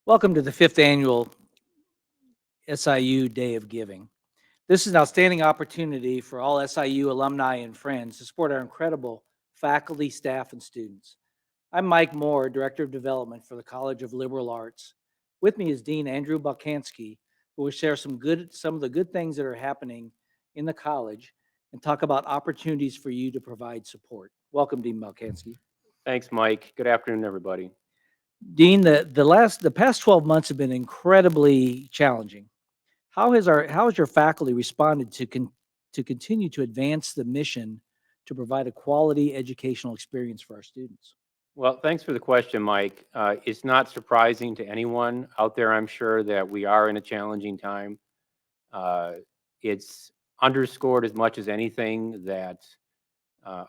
Welcome to the fifth annual SIU Day of Giving. This is an outstanding opportunity for all SIU alumni and friends to support our incredible faculty, staff, and students. I'm Mike Moore, Director of Development for the College of Liberal Arts. With me is Dean Andrew Balkansky, who will share some of the good things that are happening in the college and talk about opportunities for you to provide support. Welcome, Dean Balkansky. Thanks, Mike. Good afternoon, everybody. Dean, the past 12 months have been incredibly challenging. How has your faculty responded to continue to advance the mission to provide a quality educational experience for our students? Well, thanks for the question, Mike. It's not surprising to anyone out there, I'm sure, that we are in a challenging time. Uh, it's underscored as much as anything that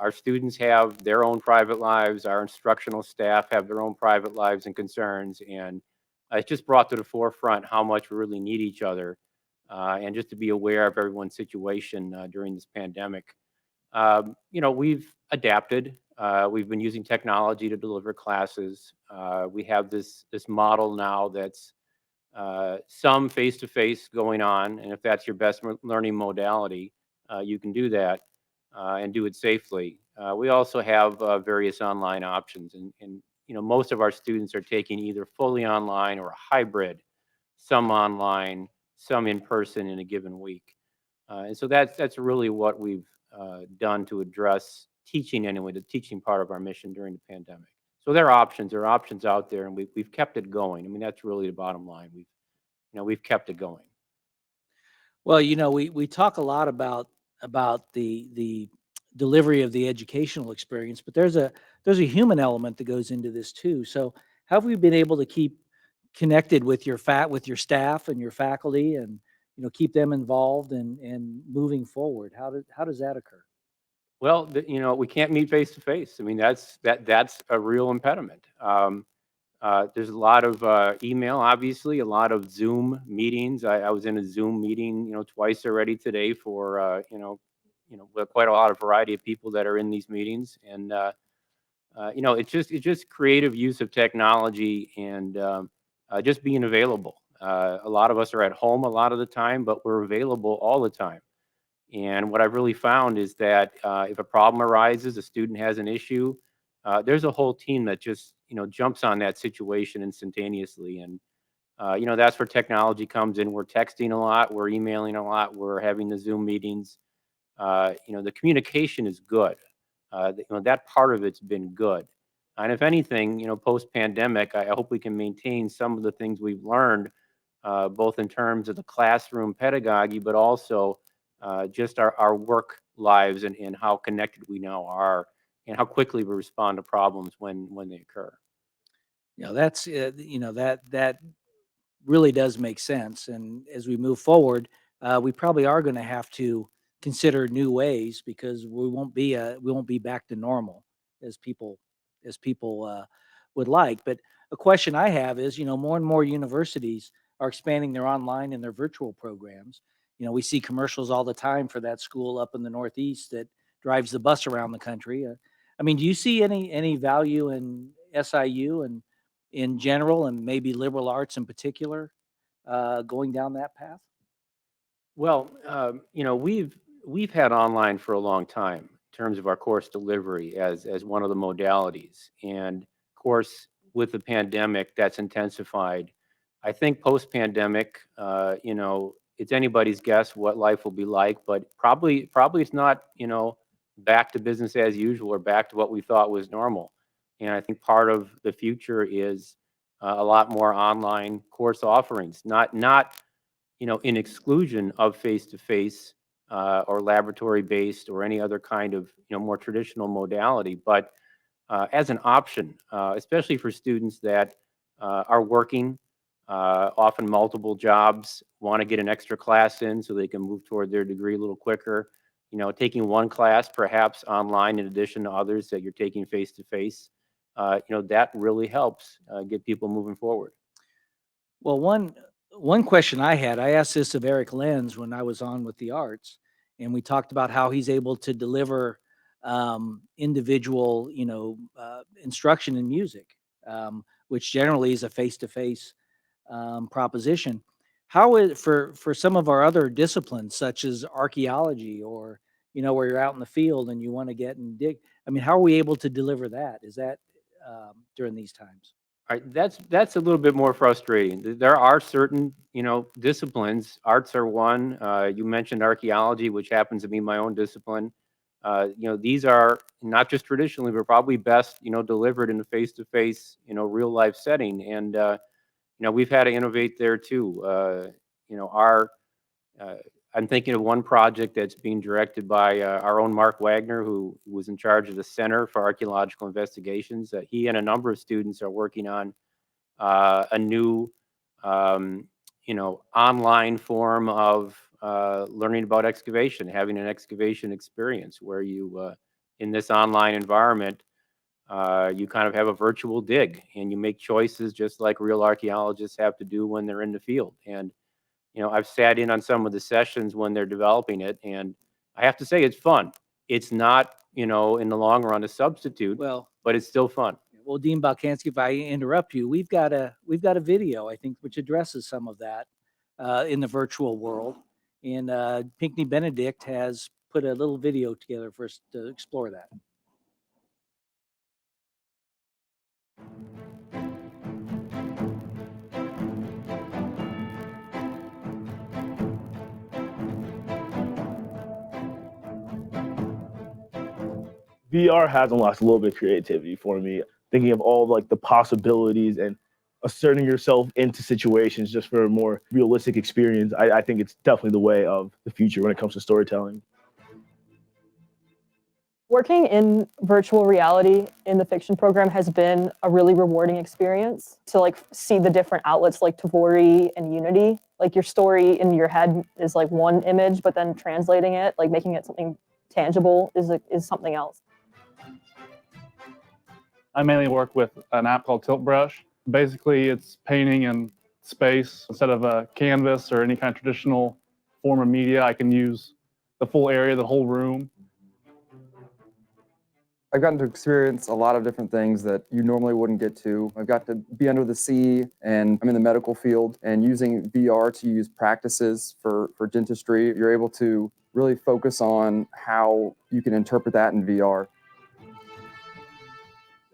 our students have their own private lives, our instructional staff have their own private lives and concerns, and it's just brought to the forefront how much we really need each other, and just to be aware of everyone's situation during this pandemic. We've adapted. We've been using technology to deliver classes. We have this model now that's some face to face going on, and if that's your best learning modality, you can do that and do it safely. We also have various online options, and most of our students are taking either fully online or a hybrid, some online, some in person in a given week. And so that's really what we've done to address teaching anyway, the teaching part of our mission during the pandemic. So there are options out there, and we've kept it going. I mean, that's really the bottom line. We've kept it going. Well, we talk a lot about the delivery of the educational experience, but there's a human element that goes into this too. So, how have we been able to keep connected with with your staff and your faculty, and keep them involved and moving forward? How does that occur? Well, we can't meet face to face. I mean, that's a real impediment. There's a lot of email, obviously, a lot of Zoom meetings. I was in a Zoom meeting, twice already today for, with quite a lot of variety of people that are in these meetings, and it's just creative use of technology and just being available. A lot of us are at home a lot of the time, but we're available all the time. And what I've really found is that if a problem arises, a student has an issue, there's a whole team that just jumps on that situation instantaneously. And that's where technology comes in. We're texting a lot, we're emailing a lot, we're having the Zoom meetings. The communication is good. That part of it's been good. And if anything, post pandemic, I hope we can maintain some of the things we've learned, both in terms of the classroom pedagogy, but also just our work lives and how connected we now are and how quickly we respond to problems when they occur. That's that really does make sense. And as we move forward, we probably are going to have to consider new ways because we won't be back to normal as people would like. But a question I have is, more and more universities are expanding their online and their virtual programs. We see commercials all the time for that school up in the Northeast that drives the bus around the country. I mean, do you see any value in SIU and in general, and maybe liberal arts in particular, going down that path? Well, we've had online for a long time in terms of our course delivery as one of the modalities, and of course, with the pandemic, that's intensified. I think post pandemic, it's anybody's guess what life will be like, but probably it's not back to business as usual or back to what we thought was normal. And I think part of the future is a lot more online course offerings, not in exclusion of face-to-face or laboratory-based or any other kind of more traditional modality, but as an option, especially for students that are working, often multiple jobs, want to get an extra class in so they can move toward their degree a little quicker. Taking one class perhaps online in addition to others that you're taking face-to-face, that really helps get people moving forward. Well, one question I asked this of Eric Lenz when I was on with the arts, and we talked about how he's able to deliver individual, instruction in music, which generally is a face to face. proposition. How is for some of our other disciplines, such as archaeology, or where you're out in the field and you want to get and dig? I mean, how are we able to deliver that? Is that during these times? All right, that's a little bit more frustrating. There are certain, disciplines. Arts are one. You mentioned archaeology, which happens to be my own discipline. These are not just traditionally, but probably best, delivered in a face-to-face, real life setting. And we've had to innovate there too. Our I'm thinking of one project that's being directed by our own Mark Wagner, who was in charge of the Center for Archaeological Investigations. He and a number of students are working on a new, online form of learning about excavation, having an excavation experience where you, in this online environment, you kind of have a virtual dig and you make choices just like real archaeologists have to do when they're in the field. And I've sat in on some of the sessions when they're developing it, and I have to say it's fun. It's not, in the long run, a substitute, Well, but it's still fun. well, Dean Balkansky, if I interrupt you, we've got a video, I think, which addresses some of that in the virtual world, and Pinckney Benedict has put a little video together for us to explore that. VR has unlocked a little bit of creativity for me, thinking of all like the possibilities and asserting yourself into situations just for a more realistic experience. I think it's definitely the way of the future when it comes to storytelling. Working in virtual reality in the fiction program has been a really rewarding experience to like see the different outlets like Tavori and Unity. Like your story in your head is like one image, but then translating it, like making it something tangible is something else. I mainly work with an app called Tilt Brush. Basically, it's painting in space. Instead of a canvas or any kind of traditional form of media, I can use the full area, the whole room. I've gotten to experience a lot of different things that you normally wouldn't get to. I've got to be under the sea, and I'm in the medical field, and using VR to use practices for dentistry, you're able to really focus on how you can interpret that in VR.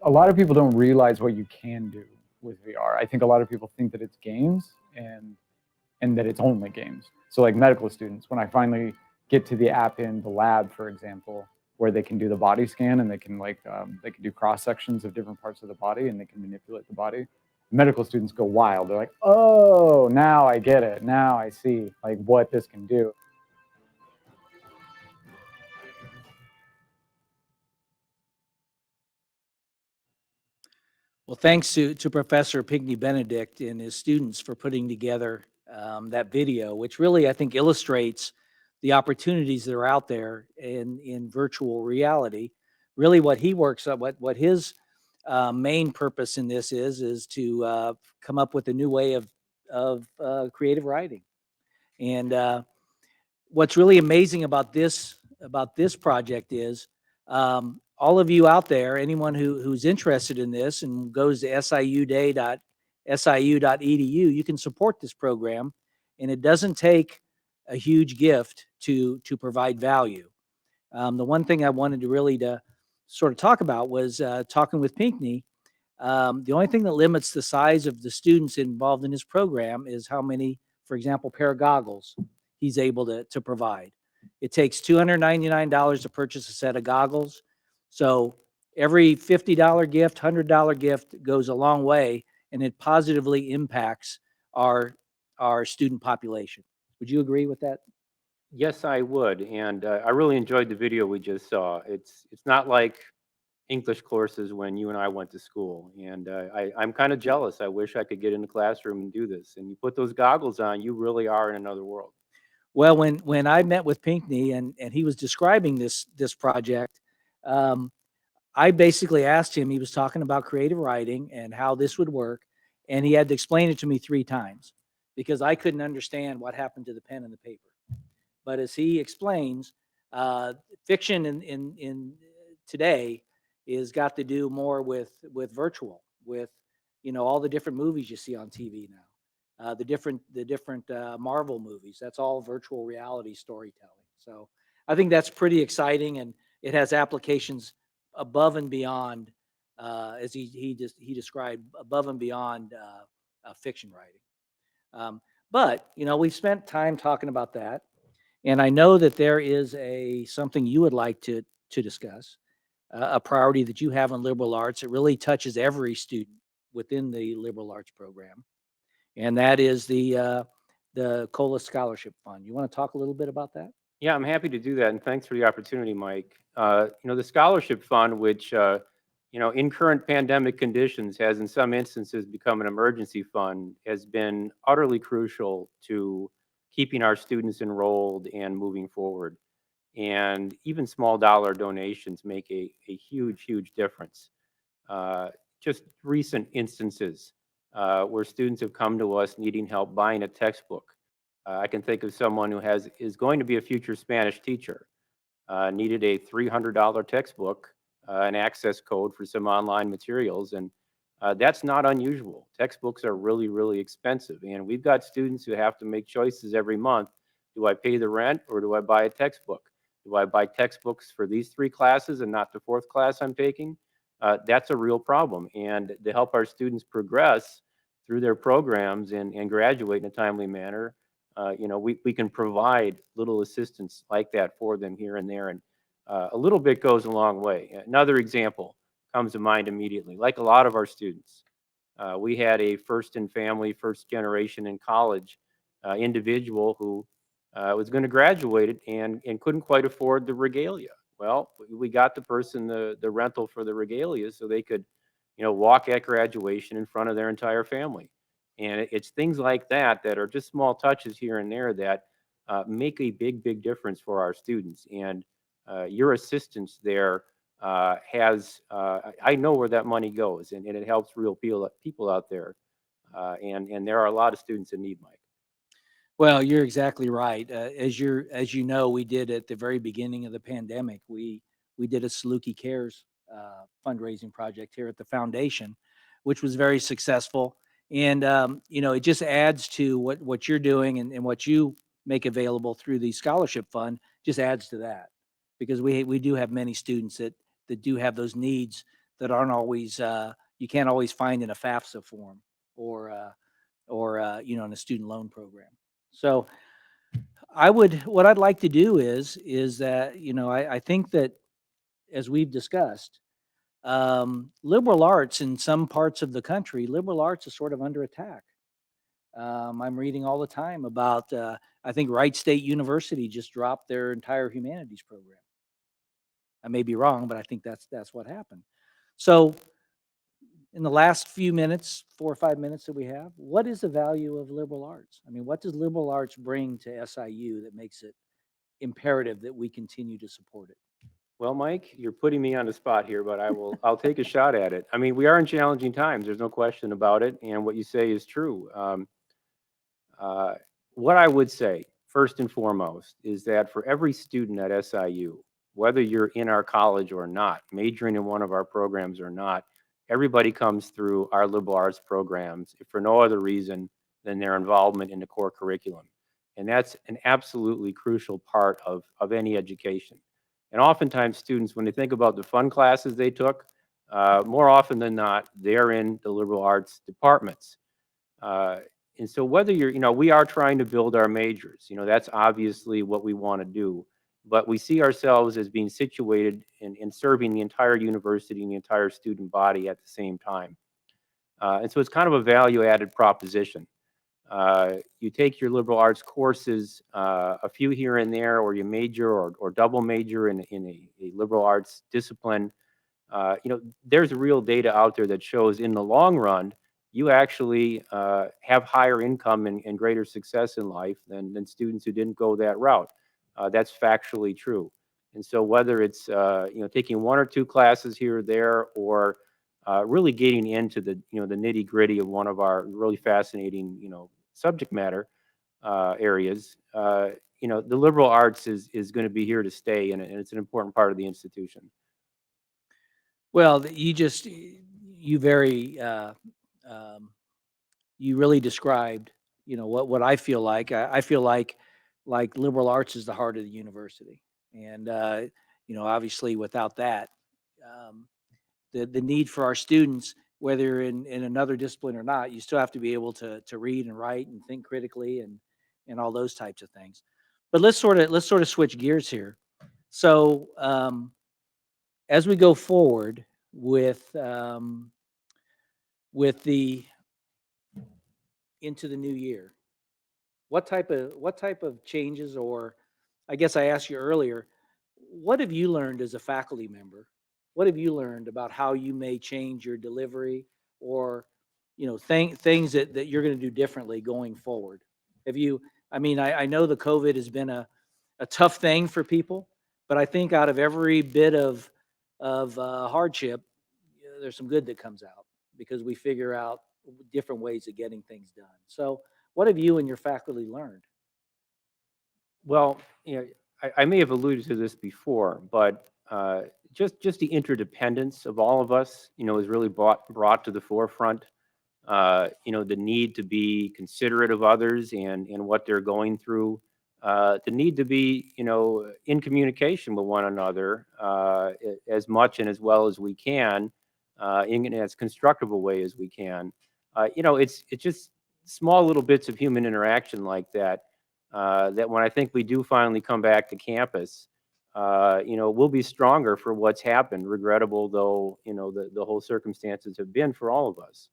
A lot of people don't realize what you can do with VR. I think a lot of people think that it's games and that it's only games. So like medical students, when I finally get to the app in the lab, for example, where they can do the body scan and they can do cross sections of different parts of the body and they can manipulate the body. Medical students go wild. They're like, oh, now I get it. Now I see like what this can do. Well, thanks to Professor Pinckney Benedict and his students for putting together that video, which really, I think, illustrates the opportunities that are out there in virtual reality. Really, what he works on, what his main purpose in this is to come up with a new way of creative writing. And what's really amazing about this project is all of you out there, anyone who's interested in this and goes to siuday.siu.edu, you can support this program, and it doesn't take a huge gift to provide value. The one thing I wanted to really to sort of talk about was talking with Pinckney. The only thing that limits the size of the students involved in his program is how many, for example, pair of goggles he's able to provide. It takes $299 to purchase a set of goggles. So every $50 gift, $100 gift goes a long way, and it positively impacts our student population. Would you agree with that? Yes, I would, and I really enjoyed the video we just saw. It's not like English courses when you and I went to school, and I'm kind of jealous. I wish I could get in the classroom and do this. And you put those goggles on, you really are in another world. Well, when I met with Pinckney and he was describing this project, um, I basically asked him. He was talking about creative writing and how this would work, and he had to explain it to me 3 times because I couldn't understand what happened to the pen and the paper. But as he explains, fiction in today is got to do more with virtual, with all the different movies you see on TV now. the different Marvel movies. That's all virtual reality storytelling. So I think that's pretty exciting, and it has applications above and beyond, as he described, above and beyond fiction writing. But we've spent time talking about that, and I know that there is something you would like to discuss, a priority that you have in liberal arts. It really touches every student within the liberal arts program, and that is the Kola Scholarship Fund. You want to talk a little bit about that? Yeah, I'm happy to do that, and thanks for the opportunity, Mike. The scholarship fund, which in current pandemic conditions has in some instances become an emergency fund, has been utterly crucial to keeping our students enrolled and moving forward. And even small dollar donations make a huge, huge difference. Uh, just recent instances where students have come to us needing help buying a textbook. I can think of someone who is going to be a future Spanish teacher, needed a $300 textbook, an access code for some online materials, and that's not unusual. Textbooks are really, really expensive, and we've got students who have to make choices every month. Do I pay the rent or do I buy a textbook? Do I buy textbooks for these 3 classes and not the 4th class I'm taking? That's a real problem, and to help our students progress through their programs and graduate in a timely manner, we can provide little assistance like that for them here and there, and a little bit goes a long way. Another example comes to mind immediately. Like a lot of our students, we had a first in family, first generation in college individual who was going to graduate it and couldn't quite afford the regalia. Well, we got the person the rental for the regalia so they could, walk at graduation in front of their entire family. And it's things like that that are just small touches here and there that make a big, big difference for our students. And your assistance there I know where that money goes, and it helps real people out there. And there are a lot of students in need, Mike. Well, you're exactly right. As you know, we did at the very beginning of the pandemic. We did a Saluki Cares fundraising project here at the foundation, which was very successful. And it just adds to what you're doing, and what you make available through the scholarship fund. Just adds to that, because we do have many students that do have those needs that aren't always you can't always find in a FAFSA form, or in a student loan program. So what I'd like to do is that, I think that, as we've discussed, liberal arts in some parts of the country, liberal arts is sort of under attack. I'm reading all the time about, I think Wright State University just dropped their entire humanities program. I may be wrong, but I think that's what happened. So in the last few minutes, 4 or 5 minutes that we have, what is the value of liberal arts? I mean, what does liberal arts bring to SIU that makes it imperative that we continue to support it? Well, Mike, you're putting me on the spot here, but I'll take a shot at it. I mean, we are in challenging times. There's no question about it. And what you say is true. Uh, what I would say, first and foremost, is that for every student at SIU, whether you're in our college or not, majoring in one of our programs or not, everybody comes through our liberal arts programs if for no other reason than their involvement in the core curriculum. And that's an absolutely crucial part of any education. And oftentimes students, when they think about the fun classes they took, more often than not, they're in the liberal arts departments. Uh, and so whether we are trying to build our majors, that's obviously what we want to do, but we see ourselves as being situated in serving the entire university and the entire student body at the same time. And so it's kind of a value added proposition. You take your liberal arts courses, a few here and there, or you major or double major in a liberal arts discipline. There's real data out there that shows in the long run, you actually have higher income and greater success in life than students who didn't go that route. That's factually true. And so whether it's taking 1 or 2 classes here or there, or really getting into the the nitty gritty of one of our really fascinating subject matter areas, the liberal arts is going to be here to stay, and it's an important part of the institution. Well, you very, um, you really described what I feel like. I feel like liberal arts is the heart of the university, and obviously without that, um, the need for our students, whether in another discipline or not, you still have to be able to read and write and think critically and all those types of things. But let's sort of switch gears here. So as we go forward with the into the new year, what type of changes, or I guess I asked you earlier, what have you learned as a faculty member? What have you learned about how you may change your delivery, or things that you're going to do differently going forward? Have you? I mean, I know the COVID has been a tough thing for people, but I think out of every bit of hardship, there's some good that comes out because we figure out different ways of getting things done. So, what have you and your faculty learned? Well, I may have alluded to this before, but just the interdependence of all of us, is really brought to the forefront. The need to be considerate of others and what they're going through. The need to be, in communication with one another as much and as well as we can, in as constructive a way as we can. It's just small little bits of human interaction like that. That when I think we do finally come back to campus, we'll be stronger for what's happened, regrettable though, the whole circumstances have been for all of us.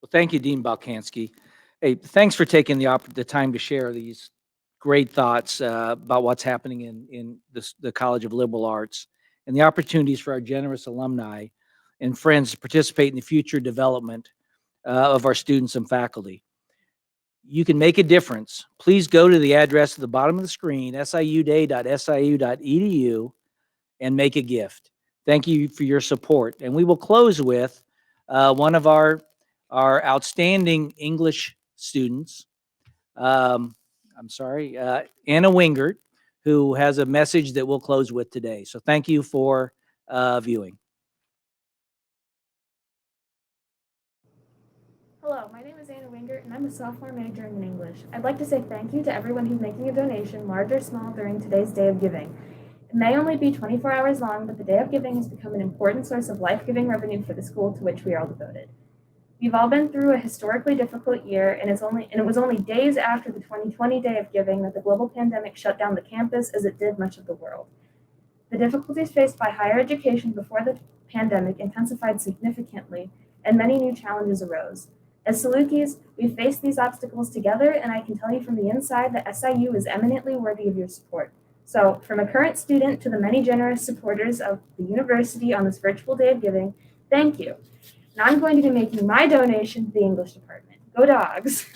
Well, thank you, Dean Balkansky. Hey, thanks for taking the time to share these great thoughts about what's happening in the College of Liberal Arts and the opportunities for our generous alumni and friends to participate in the future development of our students and faculty. You can make a difference. Please go to the address at the bottom of the screen, siuday.siu.edu, and make a gift. Thank you for your support. And we will close with one of our outstanding English students. I'm sorry, Anna Wingert, who has a message that we'll close with today. So thank you for viewing. Hello, my name is Anna Wingert, and I'm a sophomore majoring in English. I'd like to say thank you to everyone who's making a donation, large or small, during today's Day of Giving. It may only be 24 hours long, but the Day of Giving has become an important source of life-giving revenue for the school to which we are all devoted. We've all been through a historically difficult year, and it was only days after the 2020 Day of Giving that the global pandemic shut down the campus as it did much of the world. The difficulties faced by higher education before the pandemic intensified significantly, and many new challenges arose. As Salukis, we've faced these obstacles together, and I can tell you from the inside that SIU is eminently worthy of your support. So, from a current student to the many generous supporters of the university on this virtual Day of Giving, thank you. Now I'm going to be making my donation to the English department. Go Dogs!